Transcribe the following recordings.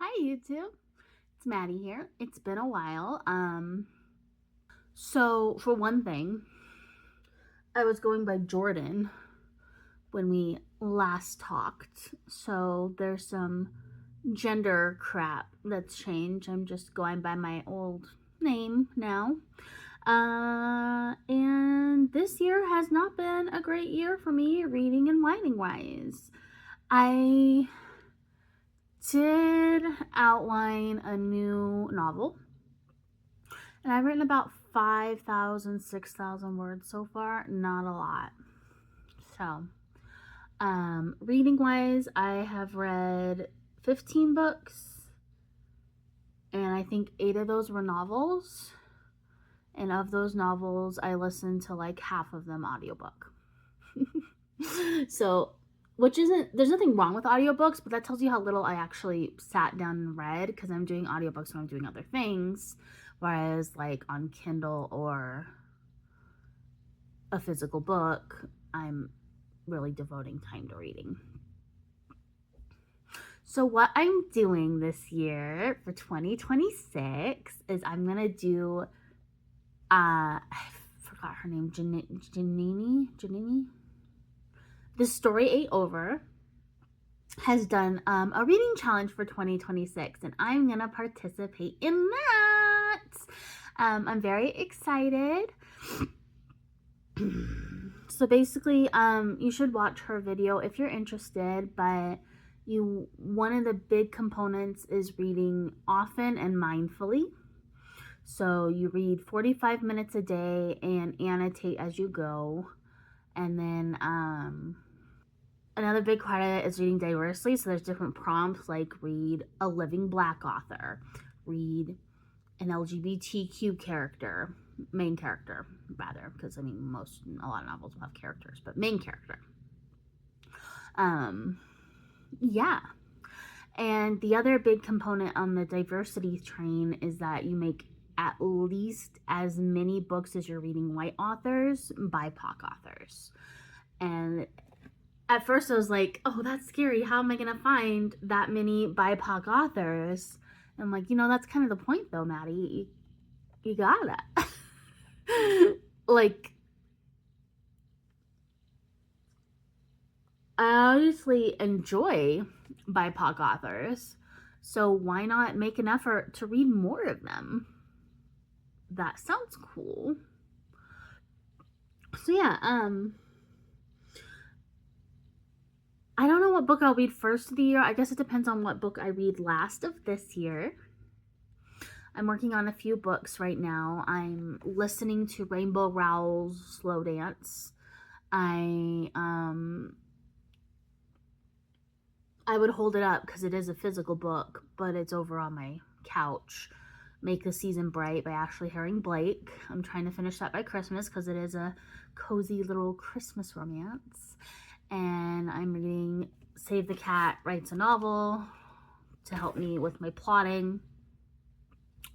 Hi YouTube, it's Maddie here. It's been a while. So for one thing, I was going by Jordan when we last talked. So there's some gender crap that's changed. I'm just going by my old name now. And this year has not been a great year for me reading and writing wise. I did outline a new novel, and I've written about 5,000, 6,000 words so far. Not a lot. So, reading wise, I have read 15 books, and I think 8 of those were novels. And of those novels, I listened to like half of them audiobook. So, which isn't, there's nothing wrong with audiobooks, but that tells you how little I actually sat down and read, because I'm doing audiobooks when I'm doing other things. Whereas, like on Kindle or a physical book, I'm really devoting time to reading. So, what I'm doing this year for 2026 is I'm going to do, I forgot her name, Janini? The Story Ain't Over has done a reading challenge for 2026, and I'm gonna participate in that. I'm very excited. So basically, you should watch her video if you're interested, but one of the big components is reading often and mindfully. So you read 45 minutes a day and annotate as you go. And then another big part of it is reading diversely. So there's different prompts, like read a living Black author, read an LGBTQ character, main character rather, because I mean a lot of novels will have characters, but main character. Yeah. And the other big component on the diversity train is that you make at least as many books as you're reading white authors, BIPOC authors. And at first I was like, oh, that's scary. How am I going to find that many BIPOC authors? And I'm like, that's kind of the point though, Maddie. You gotta. Like, I obviously enjoy BIPOC authors, so why not make an effort to read more of them? That sounds cool. So yeah, I don't know what book I'll read first of the year. I guess it depends on what book I read last of this year. I'm working on a few books right now. I'm listening to Rainbow Rowell's Slow Dance. I would hold it up because it is a physical book, but it's over on my couch. Make the Season Bright by Ashley Herring Blake. I'm trying to finish that by Christmas because it is a cozy little Christmas romance. And I'm reading Save the Cat Writes a Novel to help me with my plotting.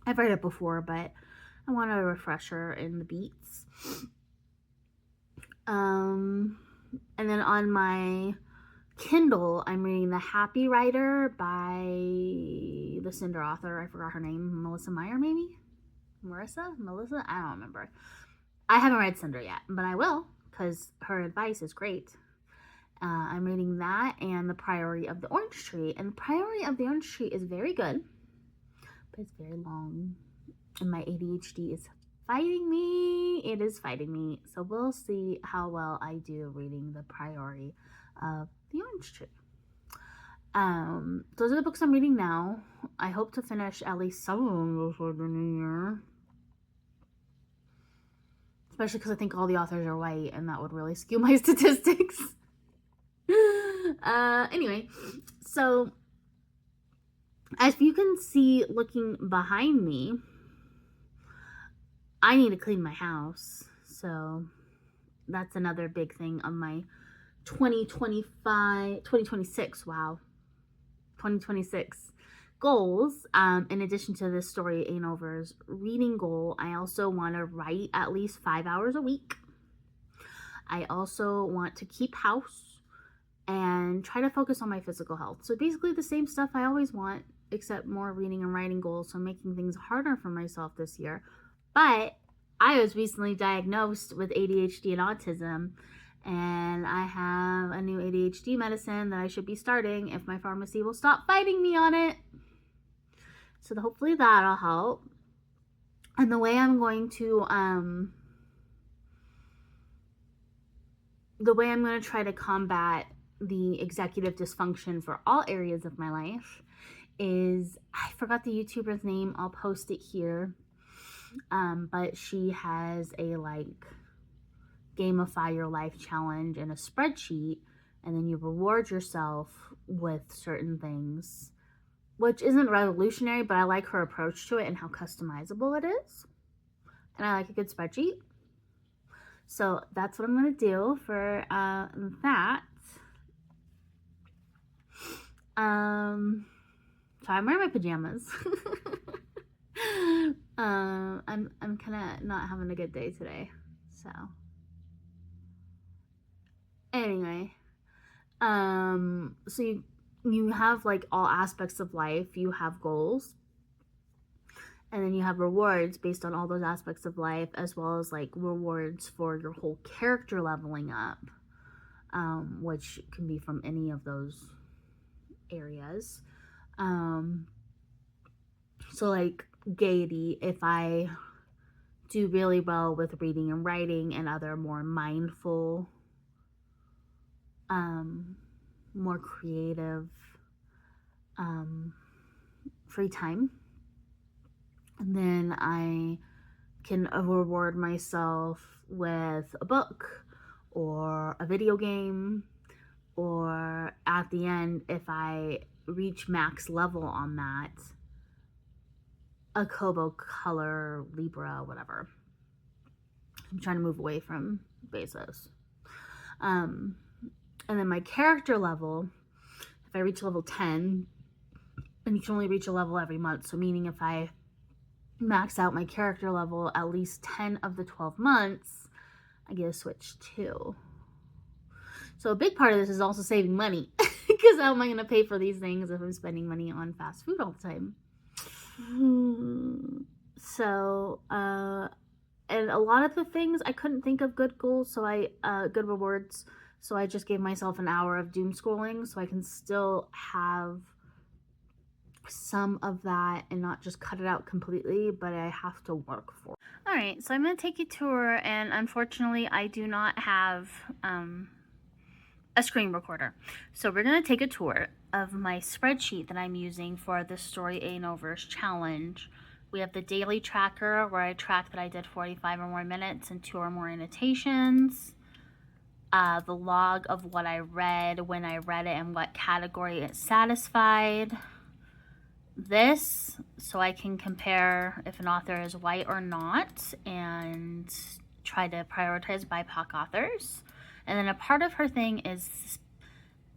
I've read it before, but I want a refresher in the beats. And then on my Kindle, I'm reading The Happy Writer by the Cinder author. I forgot her name. Melissa Meyer, maybe? Melissa? I don't remember. I haven't read Cinder yet, but I will because her advice is great. I'm reading that and The Priory of the Orange Tree. And The Priory of the Orange Tree is very good, but it's very long. And my ADHD is fighting me. It is fighting me. So we'll see how well I do reading The Priory of the Orange Tree. Those are the books I'm reading now. I hope to finish at least some of them before the new year. Especially because I think all the authors are white, and that would really skew my statistics. Anyway, so as you can see looking behind me, I need to clean my house. So that's another big thing on my 2026 goals. In addition to this Story Ain't Over's reading goal, I also want to write at least 5 hours a week. I also want to keep house and try to focus on my physical health. So basically the same stuff I always want accept more reading and writing goals, so I'm making things harder for myself this year. But I was recently diagnosed with ADHD and autism, and I have a new ADHD medicine that I should be starting if my pharmacy will stop fighting me on it. So hopefully that'll help. And the way I'm going to try to combat the executive dysfunction for all areas of my life is, I forgot the YouTuber's name, I'll post it here, but she has a like gamify your life challenge in a spreadsheet, and then you reward yourself with certain things, which isn't revolutionary, but I like her approach to it and how customizable it is, and I like a good spreadsheet. So that's what I'm going to do for that. So I'm wearing my pajamas. I'm kind of not having a good day today. So anyway, so you have like all aspects of life. You have goals, and then you have rewards based on all those aspects of life, as well as like rewards for your whole character leveling up, which can be from any of those areas. So like gaiety, if I do really well with reading and writing and other more mindful, more creative, free time, and then I can reward myself with a book or a video game, or at the end, if I reach max level on that, a Kobo color, Libra, whatever. I'm trying to move away from Bezos. And then my character level, if I reach level 10, and you can only reach a level every month, so meaning if I max out my character level at least 10 of the 12 months, I get a Switch 2. So a big part of this is also saving money, because how am I going to pay for these things if I'm spending money on fast food all the time? So, and a lot of the things I couldn't think of good goals, so good rewards, so I just gave myself an hour of doom scrolling, so I can still have some of that and not just cut it out completely, but I have to work for it. All right, so I'm going to take you to tour, and unfortunately I do not have a screen recorder. So we're going to take a tour of my spreadsheet that I'm using for the Story A Noverse challenge. We have the daily tracker where I track that I did 45 or more minutes and 2 or more annotations. The log of what I read, when I read it, and what category it satisfied. This, so I can compare if an author is white or not and try to prioritize BIPOC authors. And then a part of her thing is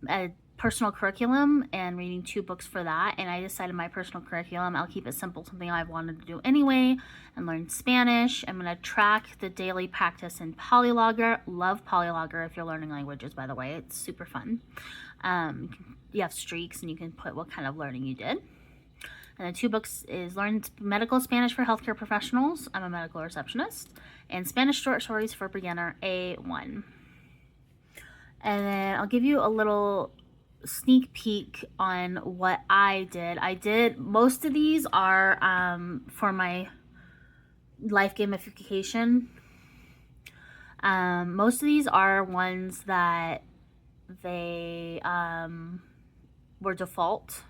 a personal curriculum and reading 2 books for that. And I decided my personal curriculum, I'll keep it simple, something I've wanted to do anyway, and learn Spanish. I'm going to track the daily practice in Polylogger. Love Polylogger if you're learning languages, by the way. It's super fun. You have streaks and you can put what kind of learning you did. And the 2 books is Learn Medical Spanish for Healthcare Professionals. I'm a medical receptionist. And Spanish Short Stories for Beginner A1. And then I'll give you a little sneak peek on what I did. Most of these are for my life gamification. Most of these are ones that they were default.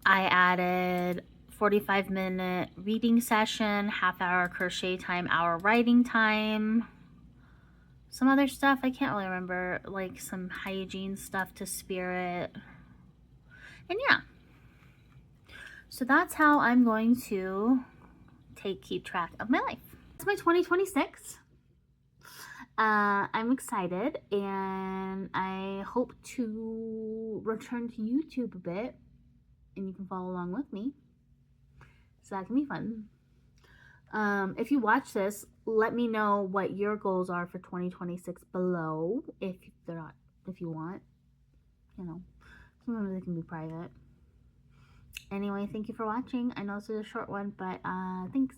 I added 45-minute reading session, half-hour crochet time, hour writing time. Some other stuff I can't really remember, like some hygiene stuff to Spirit. And yeah. So that's how I'm going to keep track of my life. That's my 2026. I'm excited, and I hope to return to YouTube a bit, and you can follow along with me. So that can be fun. If you watch this, let me know what your goals are for 2026 if you want. Sometimes they can be private. Anyway, thank you for watching. I know this is a short one, but thanks.